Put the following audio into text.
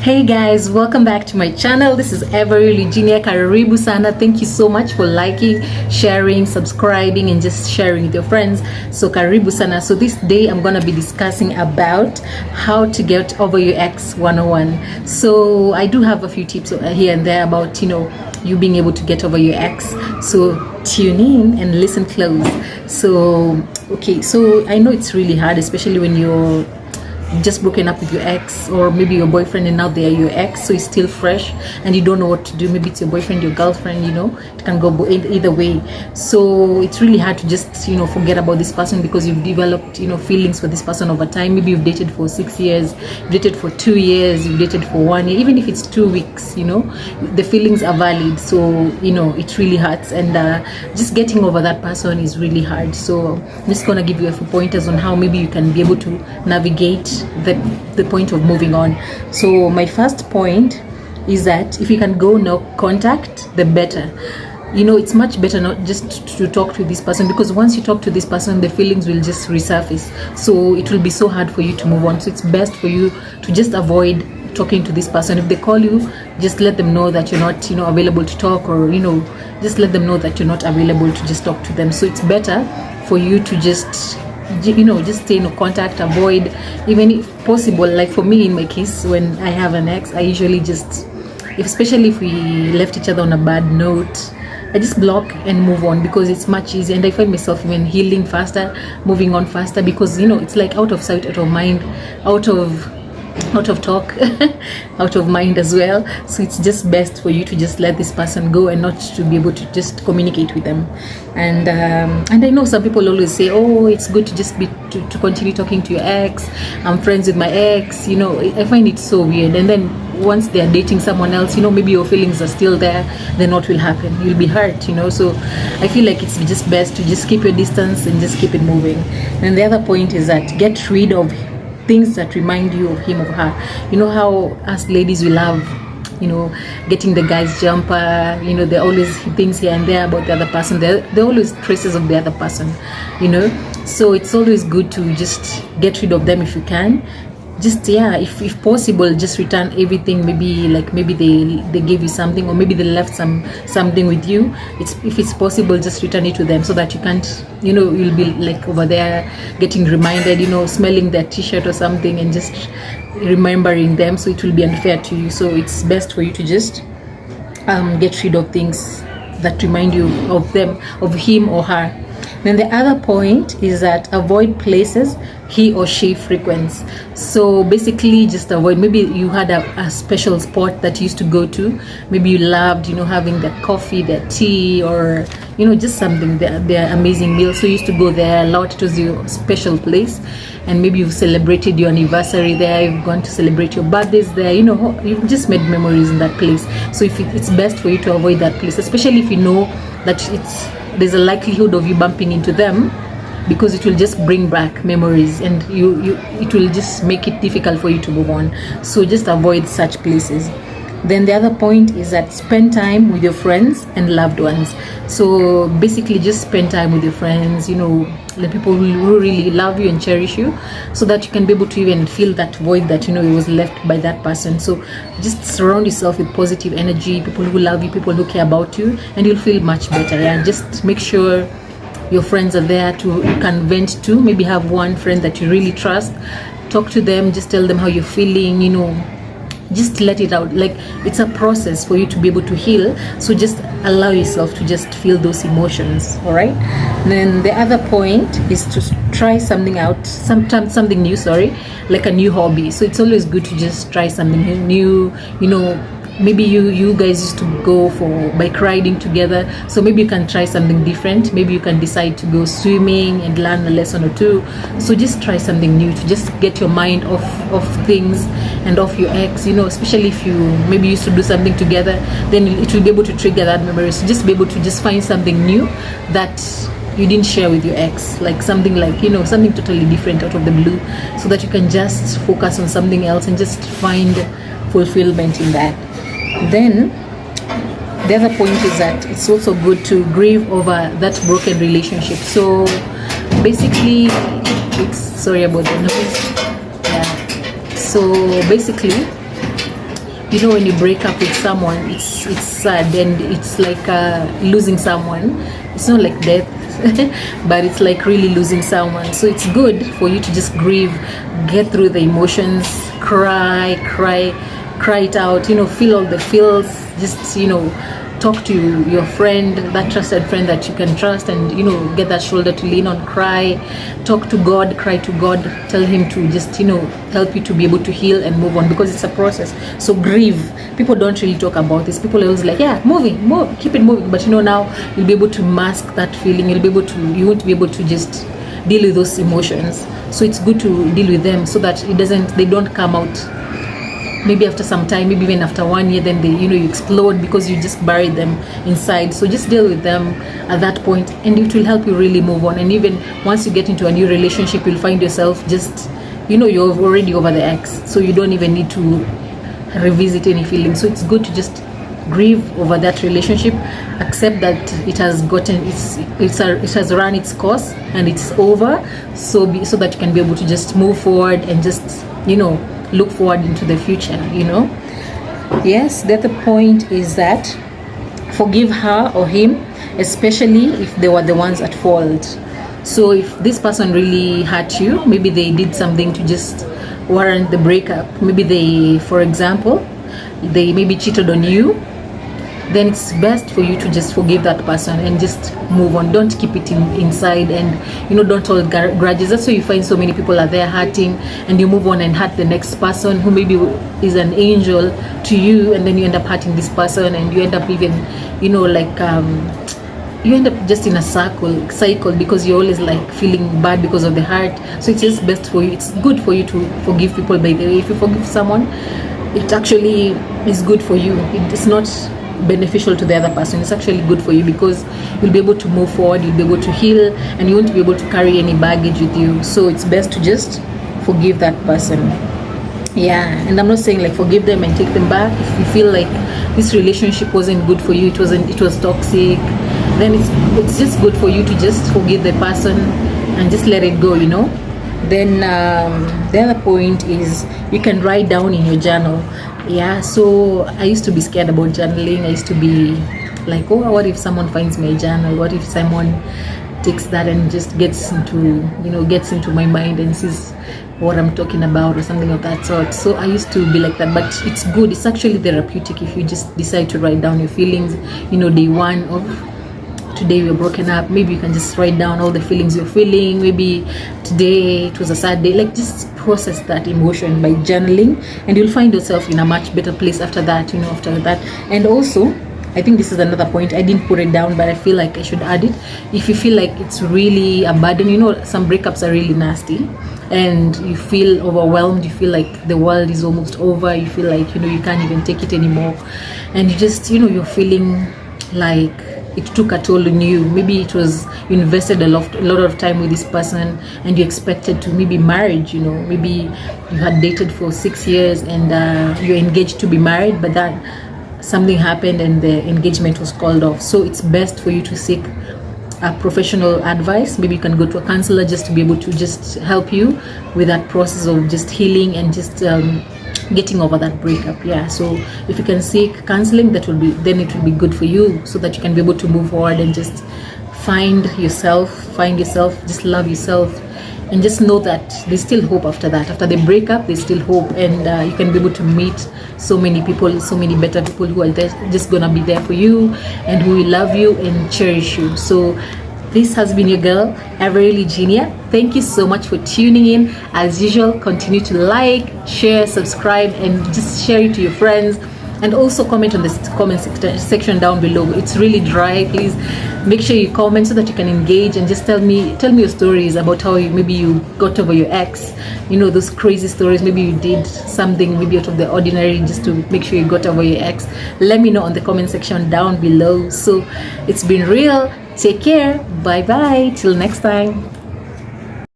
Hey guys, welcome back to my channel. This is Every Virginia. Karibu sana. Thank you so much for liking, sharing, subscribing, and just sharing with your friends. So karibu sana. So this day I'm gonna be discussing about how to get over your ex 101. So I do have a few tips here and there about you being able to get over your ex. So tune in and listen close. So okay, so I know it's really hard, especially when you're just broken up with your ex, or maybe your boyfriend and now they are your ex, so it's still fresh and you don't know what to do. Maybe it's your boyfriend, your girlfriend, it can go either way. So it's really hard to just forget about this person, because you've developed feelings for this person over time. Maybe you've dated for 6 years, you've dated for 2 years, you've dated for 1 year, even if it's 2 weeks, the feelings are valid. So it really hurts, and just getting over that person is really hard. So I'm just gonna give you a few pointers on how maybe you can be able to navigate the point of moving on. So my first point is that if you can go no contact, the better. It's much better not just to talk to this person, because once you talk to this person, the feelings will just resurface. So it will be so hard for you to move on. So it's best for you to just avoid talking to this person. If they call you, just let them know that you're not available to talk, or just let them know that you're not available to just talk to them. So it's better for you to just stay in contact, avoid, even if possible. Like for me, in my case, when I have an ex, I usually especially if we left each other on a bad note, I just block and move on, because it's much easier, and I find myself even healing faster, moving on faster, because it's like out of sight, out of mind, out of talk, out of mind as well. So it's just best for you to just let this person go and not to be able to just communicate with them. And I know some people always say, oh, it's good to just to continue talking to your ex. I'm friends with my ex. I find it so weird. And then once they're dating someone else, maybe your feelings are still there, then what will happen? You'll be hurt. So I feel like it's just best to just keep your distance and just keep it moving. And the other point is that get rid of things that remind you of him or her. How us ladies, we love getting the guy's jumper. There are always things here and there about the other person. There are always traces of the other person. So it's always good to just get rid of them if you can. Just if possible, just return everything. Maybe they gave you something, or maybe they left something with you. If it's possible, just return it to them, so that you can't you'll be like over there getting reminded, smelling that t-shirt or something, and just remembering them. So it will be unfair to you. So it's best for you to just get rid of things that remind you of them, of him or her. Then the other point is that avoid places he or she frequents. So basically just avoid. Maybe you had a special spot that you used to go to. Maybe you loved having the coffee, the tea, or just something, their amazing meals. So you used to go there a lot. It was your special place, and maybe you've celebrated your anniversary there, you've gone to celebrate your birthdays there, you've just made memories in that place. So it's best for you to avoid that place, especially if you know that there's a likelihood of you bumping into them, because it will just bring back memories, and it will just make it difficult for you to move on. So just avoid such places. Then the other point is that spend time with your friends and loved ones. So basically just spend time with your friends, the people who really love you and cherish you, so that you can be able to even fill that void that it was left by that person. So just surround yourself with positive energy, people who love you, people who care about you, and you'll feel much better. Just make sure your friends are there you can vent to. Maybe have one friend that you really trust, talk to them, just tell them how you're feeling, just let it out. Like, it's a process for you to be able to heal. So just allow yourself to just feel those emotions. All right. Then the other point is to try something out, something new, like a new hobby. So it's always good to just try something new. Maybe you guys used to go for bike riding together, so maybe you can try something different. Maybe you can decide to go swimming and learn a lesson or two. So just try something new to just get your mind off things and off your ex, especially if you maybe used to do something together, then it will be able to trigger that memory. So just be able to just find something new that you didn't share with your ex, like something something totally different out of the blue, so that you can just focus on something else and just find fulfillment in that. Then the other point is that it's also good to grieve over that broken relationship. So basically, sorry about the noise. So basically you know, when you break up with someone, it's sad, and it's like losing someone. It's not like death, but it's like really losing someone. So it's good for you to just grieve, get through the emotions, cry it out, you know, feel all the feels. Just, you know, talk to your friend, that trusted friend that you can trust, and, you know, get that shoulder to lean on. Cry, talk to God, cry to God, tell him to just, you know, help you to be able to heal and move on, because it's a process. So grieve, people don't really talk about this. People are always like, yeah, keep it moving, but you know, now you'll be able to mask that feeling. You won't be able to just deal with those emotions. So it's good to deal with them, so that they don't come out maybe after some time, maybe even after 1 year, then you explode because you just buried them inside. So just deal with them at that point, and it will help you really move on. And even once you get into a new relationship, you'll find yourself just, you know, you're already over the ex, so you don't even need to revisit any feelings. So it's good to just grieve over that relationship, accept that it has run its course and it's over, so that you can be able to just move forward and just, you know, look forward into the future, you know. Yes, the other point is that forgive her or him, especially if they were the ones at fault. So if this person really hurt you, maybe they did something to just warrant the breakup. Maybe for example, they maybe cheated on you, then it's best for you to just forgive that person and just move on. Don't keep it inside, and, you know, don't hold grudges. That's why you find so many people are there hurting, and you move on and hurt the next person who maybe is an angel to you, and then you end up hurting this person, and you end up even, you know, like you end up just in a cycle, because you're always like feeling bad because of the hurt. So it's just best for you, it's good for you to forgive people. By the way, if you forgive someone, it actually is good for you. It's not beneficial to the other person. It's actually good for you, because you'll be able to move forward, you'll be able to heal, and you won't be able to carry any baggage with you. So it's best to just forgive that person. Yeah, and I'm not saying like forgive them and take them back. If you feel like this relationship wasn't good for you, it was toxic, then it's just good for you to just forgive the person and just let it go, you know. Then the other point is you can write down in your journal. Yeah, so I used to be scared about journaling. I used to be like, oh, what if someone finds my journal? What if someone takes that and just gets into my mind and sees what I'm talking about or something of that sort. So I used to be like that, but it's good. It's actually therapeutic if you just decide to write down your feelings. You know, day one of today we're broken up, maybe you can just write down all the feelings you're feeling. Maybe today it was a sad day, like just process that emotion by journaling, and you'll find yourself in a much better place after that, you know, after that. And also, I think this is another point, I didn't put it down, but I feel like I should add it. If you feel like it's really a burden, you know, some breakups are really nasty, and you feel overwhelmed, you feel like the world is almost over, you feel like, you know, you can't even take it anymore, and you just, you know, you're feeling like it took a toll on you. Maybe it was, you invested a lot of time with this person, and you expected to maybe marriage, you know, maybe you had dated for 6 years and you're engaged to be married, but that something happened and the engagement was called off. So it's best for you to seek a professional advice. Maybe you can go to a counselor just to be able to just help you with that process of just healing and just getting over that breakup. Yeah, so if you can seek counseling, then it will be good for you, so that you can be able to move forward and just find yourself, just love yourself, and just know that there's still hope after that. After the breakup, there's still hope, and you can be able to meet so many people, so many better people who are just gonna be there for you and who will love you and cherish you. So this has been your girl, Everly Genia. Thank you so much for tuning in. As usual, continue to like, share, subscribe, and just share it to your friends. And also comment on the comment section down below. It's really dry. Please make sure you comment so that you can engage, and just tell me your stories about how maybe you got over your ex. You know, those crazy stories. Maybe you did something maybe out of the ordinary just to make sure you got over your ex. Let me know on the comment section down below. So it's been real. Take care. Bye bye. Till next time.